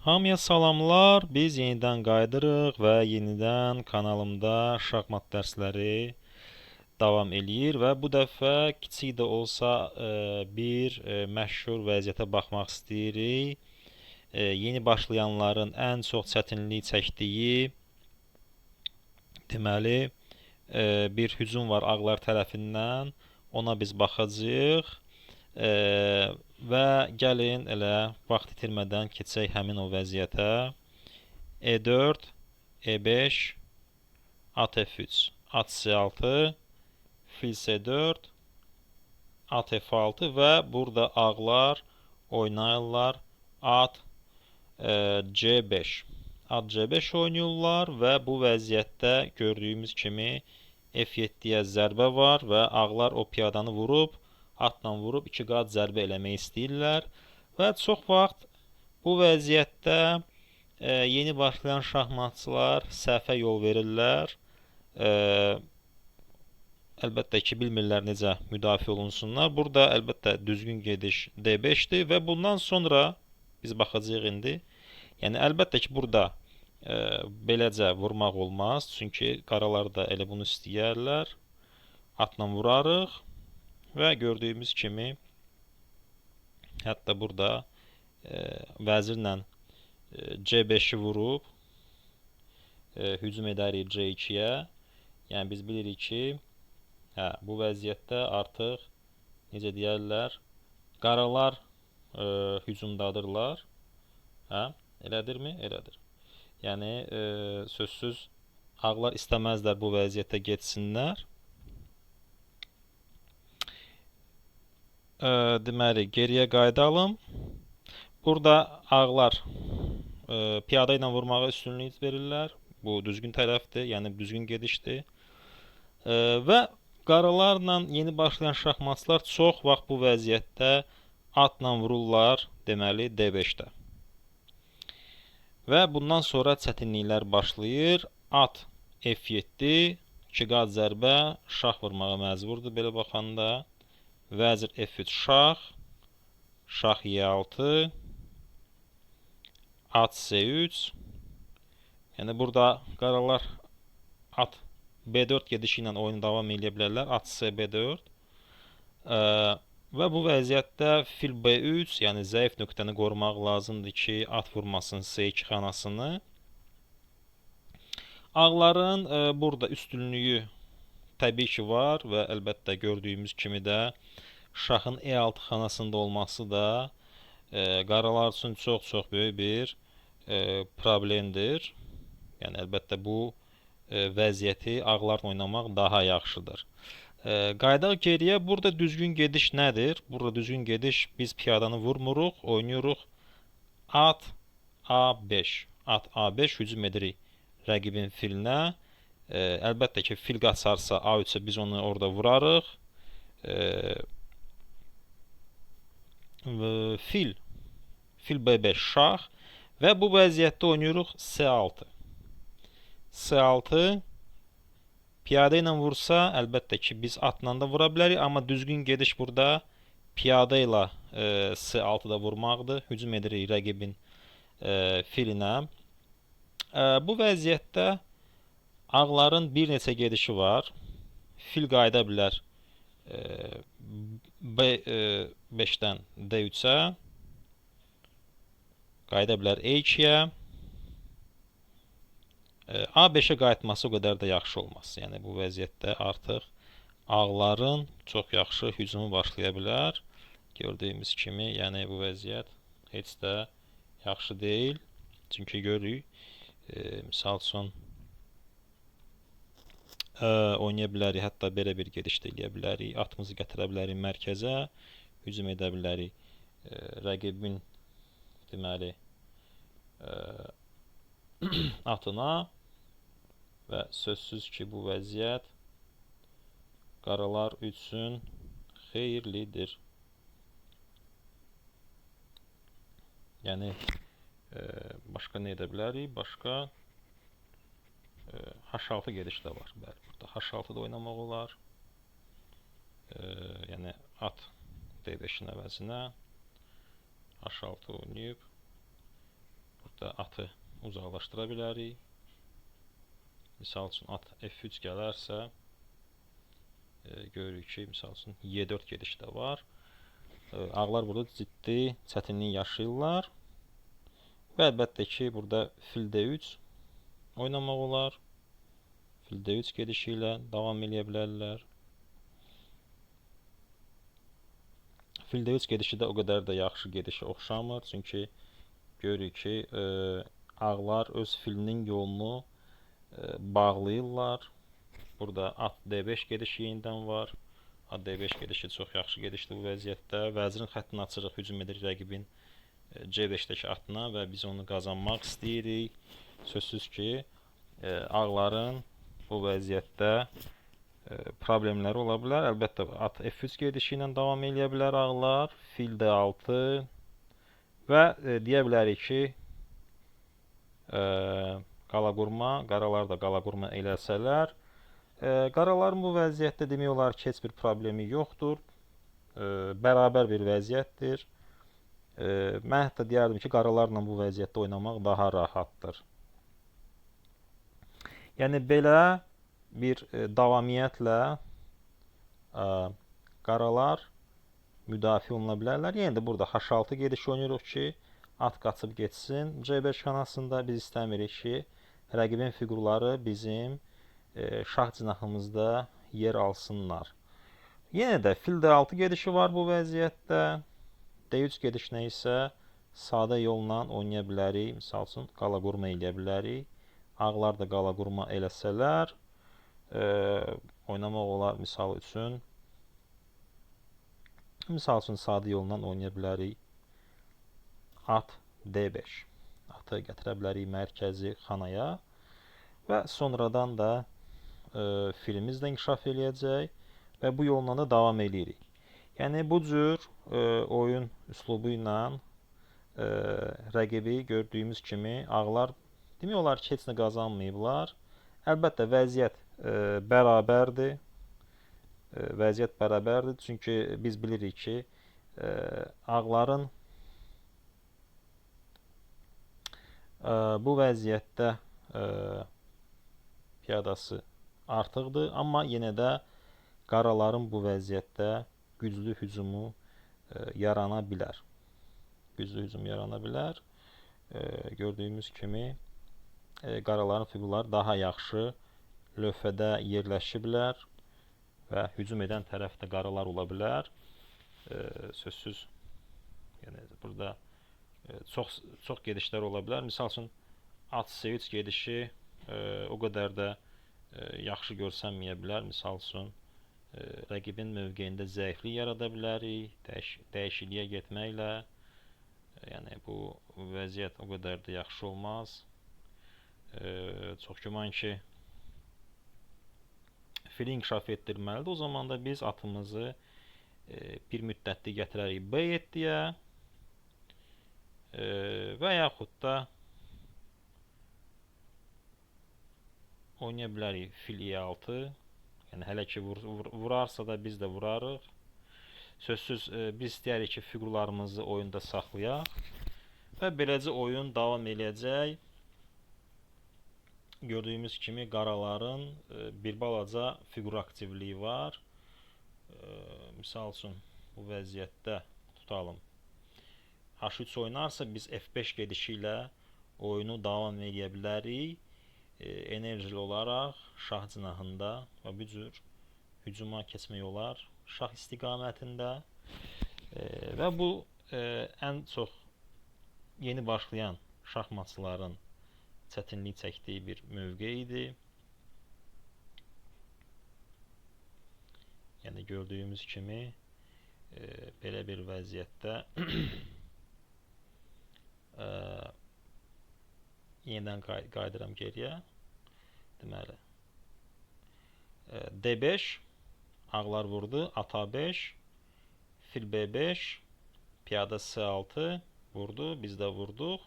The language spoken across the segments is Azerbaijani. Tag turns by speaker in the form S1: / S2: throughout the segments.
S1: Hamıya salamlar. Biz yenidən qayıdırıq və yenidən kanalımda şahmat dərsləri davam eləyir və bu dəfə kiçik də olsa bir məşhur vəziyyətə baxmaq istəyirik. Yeni başlayanların ən çox çətinlik çəkdiyi, deməli, bir hücum var ağlar tərəfindən. Ona biz baxacağıq. Və gəlin elə vaxt itirmədən keçək həmin o vəziyyətə. E4, E5, at F3, at C6, fil C4, at F6 və burada ağlar oynayırlar at C5. At C5 oynayırlar və bu vəziyyətdə gördüyümüz kimi F7-yə zərbə var və ağlar o piyadanı vurub, atla vurub 2 qat zərbə eləmək istəyirlər və çox vaxt bu vəziyyətdə yeni başlayan şahmatçılar səhvə yol verirlər. Əlbəttə ki, bilmirlər necə müdafiə olunsunlar. Burada əlbəttə düzgün gediş D5-dir və bundan sonra biz baxacağıq indi. Yəni əlbəttə ki, burada beləcə vurmaq olmaz, çünki qaralar da elə bunu istəyərlər. Atla vurarıq və gördüyümüz kimi hətta burada vəzirlə C5-i vurub hücum edərik C2-yə. Yəni biz bilirik ki, bu vəziyyətdə artıq necə deyərlər, qaralar hücumdadırlar. Elədirmi? Elədir. Yəni sözsüz ağlar istəməzlər bu vəziyyətə getsinlər. Deməli, geriyə qayıdalım. Burada ağlar piyada ilə vurmağa üstünlük verirlər. Bu düzgün tərəfdir, yəni düzgün gedişdir. Və qaralarla yeni başlayan şahmatçılar çox vaxt bu vəziyyətdə atla vururlar, deməli D5-də. Və bundan sonra çətinliklər başlayır. At F7, 2 qat zərbə, şah vurmağa məcburdur belə baxanda. Vəzir F3 şah, şah Y6, at C3. Yəni burada qaralar at B4 gedişi ilə oyunu davam edə bilərlər. At C B4. Və bu vəziyyətdə fil B3, yəni zəif nöqtəni qorumaq lazımdır ki, at vurmasın C2 xanasını. Ağların burada üstünlüyü təbii ki var və əlbəttə gördüyümüz kimi də şahın E6 xanasında olması da qaralar üçün çox böyük bir problemdir. Yəni əlbəttə bu vəziyyəti ağlarla oynamaq daha yaxşıdır. Qaydaq geriyə. Burada düzgün gediş nədir? Burada düzgün gediş, biz piyadanı vurmuruq, oynayırıq. At A5. At A5 hücum edirik rəqibin filinə. Əlbəttə ki, fil qaçarsa A3-ə biz onu orada vurarıq. Fil B5 şah və bu vəziyyətdə oynayırıq C6. C6 piyada ilə vursa, əlbəttə ki, biz atla da vura bilərik, amma düzgün gediş burada piyada ilə C6-da vurmaqdır. Hücum edirik rəqibin filinə. Bu vəziyyətdə ağların bir neçə gedişi var. Fil qayıda bilər B5-dən D3-ə, qayıda bilər E2-yə. A5-ə qayıtması o qədər də yaxşı olmaz. Yəni bu vəziyyətdə artıq ağların çox yaxşı hücumu başlaya bilər. Gördüyümüz kimi, yəni bu vəziyyət heç də yaxşı deyil. Çünki görürük, misal üçün oynaya bilərik, hətta belə bir gediş də eləyə bilərik. Atımızı gətirə bilərik mərkəzə, hücum edə bilərik rəqibin, deməli, atına və sözsüz ki, bu vəziyyət qaralar üçün xeyirlidir. Yəni başqa nə edə bilərik? Başqa H6 gediş də var. Bəli, burada H6 da oynamaq olar. Yəni at D5-in əvəzinə H6 oynayıb Burada atı uzaqlaşdıra bilərik. Misal üçün at F3 gələrsə, görürük ki, misal üçün Y4 gedişi də var. Ağlar burada ciddi çətinlik yaşayırlar. Və əlbəttə ki, burada fil D3 oynamaq olar. Fil D3 gedişi ilə davam edə bilərlər. Fil D3 gedişi də o qədər də yaxşı gedişə oxşamır. Çünki görürük ki, ağlar öz filinin yolunu bağlayırlar. Burada at D5 gedişi yenidən var. At D5 gedişi çox yaxşı gedişdir bu vəziyyətdə. Vəzirin xəttini açırıq, hücum edir rəqibin C5-dəki atına və biz onu qazanmaq istəyirik. Sözsüz ki, ağların bu vəziyyətdə problemləri ola bilər. Əlbəttə, at F3 gedişi ilə davam edə bilər ağlar. Fil D6 və deyə bilərik ki, qala qurma, qaralar da qala qurma eləsələr, qaraların bu vəziyyətdə demək olar ki, heç bir problemi yoxdur. Bərabər bir vəziyyətdir. Mən hətta deyərdim ki, qaralarla bu vəziyyətdə oynamaq daha rahatdır. Yəni, belə bir davamiyyətlə qaralar müdafiə oluna bilərlər. Yəni də burada H6 gedişi oynayırıq ki, at qaçıb geçsin. C5 xanasında biz istəmirik ki, rəqibin fiqurları bizim şah cinahımızda yer alsınlar. Yenə də fil D6 gedişi var bu vəziyyətdə. D3 gedişinə isə sadə yolla oynaya bilərik. Misal üçün, qala qurma eləyə bilərik. Ağlar da qala qurma eləsələr, oynamaq olar misal üçün. Misal üçün, sadə yolla oynaya bilərik. At D5. Atı gətirə bilərik mərkəzi xanaya və sonradan da filimiz də inkişaf eləyəcək və bu yolla da davam eləyirik. Yəni, bu cür oyun üslubu ilə rəqibi gördüyümüz kimi ağlar demək olar ki, heç nə qazanmayıblar. Əlbəttə, vəziyyət bərabərdir. Vəziyyət bərabərdir, çünki biz bilirik ki, ağların bu vəziyyətdə piyadası artıqdır, amma yenə də qaraların bu vəziyyətdə güclü hücumu yarana bilər. Güclü hücum yarana bilər. Gördüyümüz kimi qaraların fiqurları daha yaxşı lövhədə yerləşiblər və hücum edən tərəf də qaralar ola bilər. Sözsüz, yəni burada çox gedişlər ola bilər. Misal üçün, at C3 gedişi o qədər də yaxşı görsənməyə bilər. Misal üçün, rəqibin mövqeyində zəiflik yarada bilərik, dəyişikliyə getməklə. Yəni, bu vəziyyət o qədər də yaxşı olmaz. Çox güman ki, fili inkişaf etdirməlidir. O zaman da biz atımızı bir müddətli gətirərik B7-yə və yaxud da oynaya bilərik fil E6. Yəni, hələ ki vurarsa da biz də vurarıq. Sözsüz, biz istəyərik ki, fiqurlarımızı oyunda saxlayaq və beləcə oyun davam eləyəcək. Gördüyümüz kimi qaraların bir balaca fiqur aktivliyi var. Misal üçün, bu vəziyyətdə tutalım. H3 oynarsa biz F5 gedişi ilə oyunu davam edə bilərik. Enerjili olaraq şah cinahında və bu cür hücuma keçmək olar şah istiqamətində və bu ən çox yeni başlayan şahmatçıların çətinlik çəkdiyi bir mövqe idi. Yəni, gördüyümüz kimi belə bir vəziyyətdə yenidən qayıdıram geriyə. Deməli, D5 ağlar vurdu, at A5, fil B5, piyada C6 vurdu, biz də vurduq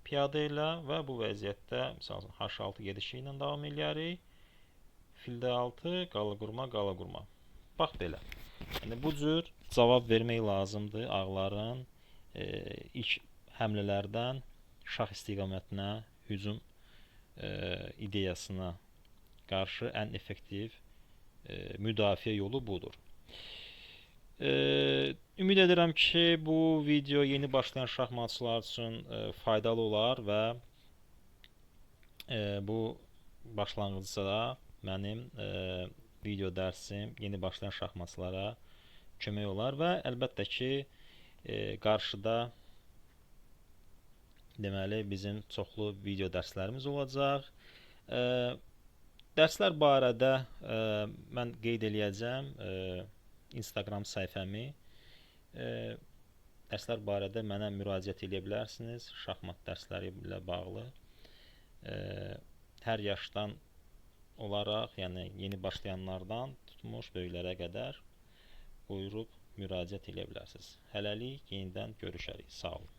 S1: piyada ilə və bu vəziyyətdə məsələn H6 gedişi ilə davam eləyərik. Fil D6, qala qurma, qala qurma. Bax belə. Yəni, bu cür cavab vermək lazımdır ağların ilk həmlələrdən şah istiqamətinə hücum ideyasına qarşı ən effektiv müdafiə yolu budur. Ümid edirəm ki, bu video yeni başlayan şahmatçılar üçün faydalı olar və bu başlanğıcda mənim video dərsim yeni başlayan şahmatçılara kömək olar və əlbəttə ki, qarşıda deməli bizim çoxlu video dərslərimiz olacaq. Dərslər barədə mən qeyd eləyəcəm Instagram səhifəmi. Dərslər barədə mənə müraciət edə bilərsiniz şahmat dərsləri ilə bağlı. Hər yaşdan olaraq, yəni yeni başlayanlardan tutmuş böyüklərə qədər buyurub müraciət edə bilərsiniz. Hələlik yenidən görüşərik. Sağ olun.